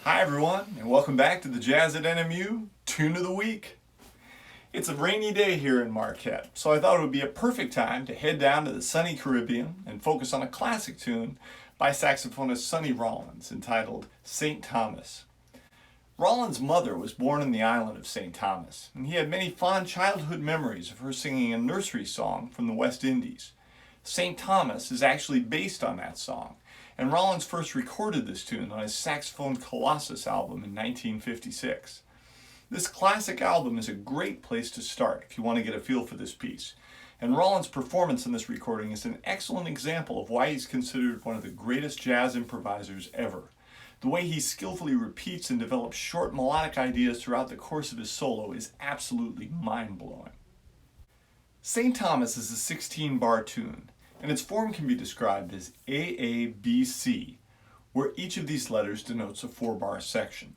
Hi everyone, and welcome back to the Jazz at NMU Tune of the Week. It's a rainy day here in Marquette, so I thought it would be a perfect time to head down to the sunny Caribbean and focus on a classic tune by saxophonist Sonny Rollins entitled St. Thomas. Rollins' mother was born in the island of St. Thomas, and he had many fond childhood memories of her singing a nursery song from the West Indies. St. Thomas is actually based on that song, and Rollins first recorded this tune on his Saxophone Colossus album in 1956. This classic album is a great place to start if you want to get a feel for this piece, and Rollins' performance in this recording is an excellent example of why he's considered one of the greatest jazz improvisers ever. The way he skillfully repeats and develops short melodic ideas throughout the course of his solo is absolutely mind-blowing. St. Thomas is a 16-bar tune, and its form can be described as AABC, where each of these letters denotes a 4-bar section.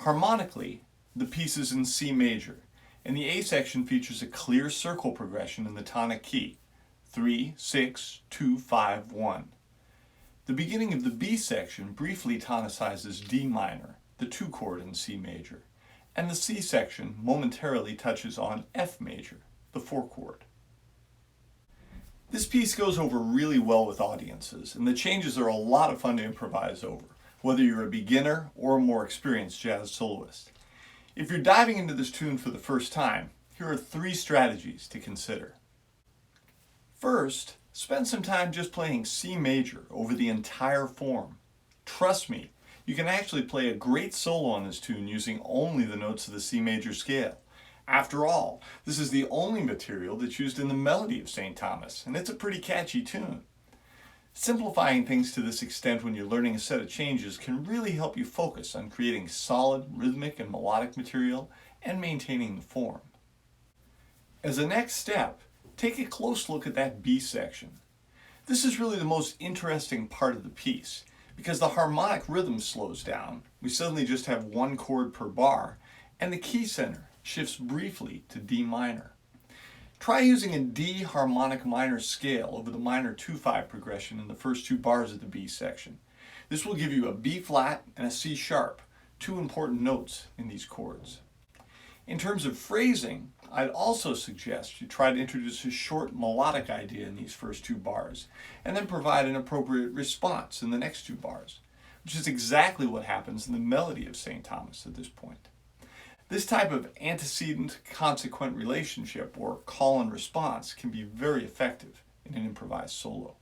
Harmonically, the piece is in C major, and the A section features a clear circle progression in the tonic key, 3, 6, 2, 5, 1. The beginning of the B section briefly tonicizes D minor, the 2 chord in C major, and the C section momentarily touches on F major, the 4 chord. This piece goes over really well with audiences, and the changes are a lot of fun to improvise over, whether you're a beginner or a more experienced jazz soloist. If you're diving into this tune for the first time, here are 3 strategies to consider. First, spend some time just playing C major over the entire form. Trust me, you can actually play a great solo on this tune using only the notes of the C major scale. After all, this is the only material that's used in the melody of St. Thomas, and it's a pretty catchy tune. Simplifying things to this extent when you're learning a set of changes can really help you focus on creating solid rhythmic and melodic material and maintaining the form. As a next step, take a close look at that B section. This is really the most interesting part of the piece, because the harmonic rhythm slows down, we suddenly just have 1 chord per bar, and the key center shifts briefly to D minor. Try using a D harmonic minor scale over the minor 2/5 progression in the first 2 bars of the B section. This will give you a B flat and a C sharp, 2 important notes in these chords. In terms of phrasing, I'd also suggest you try to introduce a short melodic idea in these first 2 bars, and then provide an appropriate response in the next 2 bars, which is exactly what happens in the melody of St. Thomas at this point. This type of antecedent-consequent relationship, or call and response, can be very effective in an improvised solo.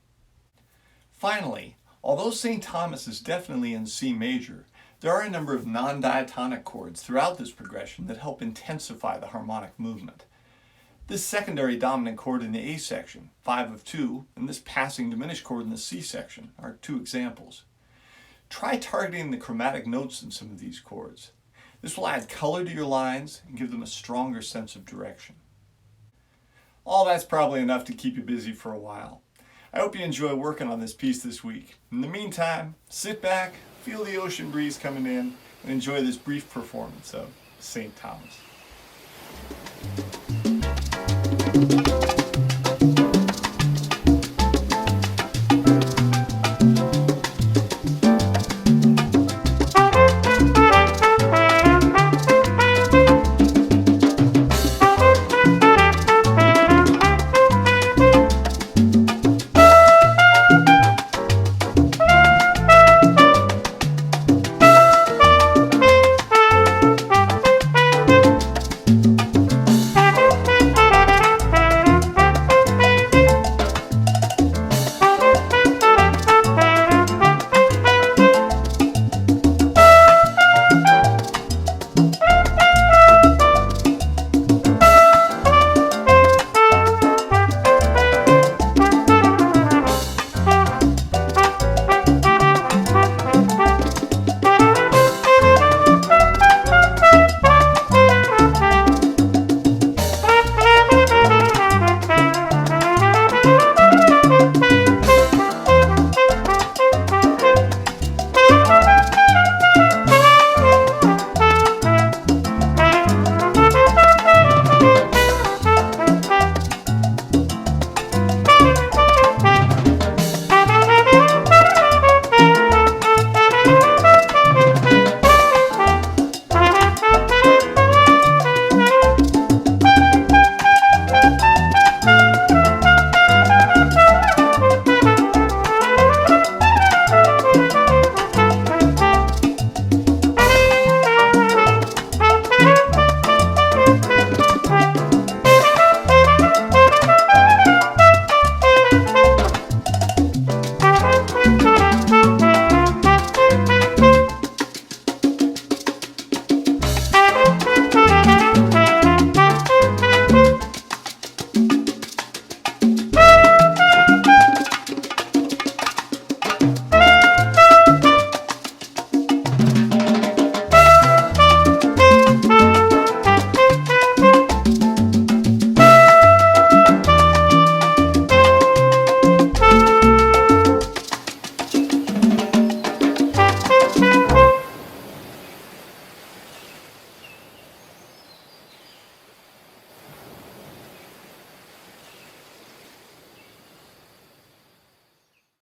Finally, although St. Thomas is definitely in C major, there are a number of non-diatonic chords throughout this progression that help intensify the harmonic movement. This secondary dominant chord in the A section, 5 of 2, and this passing diminished chord in the C section are 2 examples. Try targeting the chromatic notes in some of these chords. This will add color to your lines and give them a stronger sense of direction. All that's probably enough to keep you busy for a while. I hope you enjoy working on this piece this week. In the meantime, sit back, feel the ocean breeze coming in, and enjoy this brief performance of St. Thomas.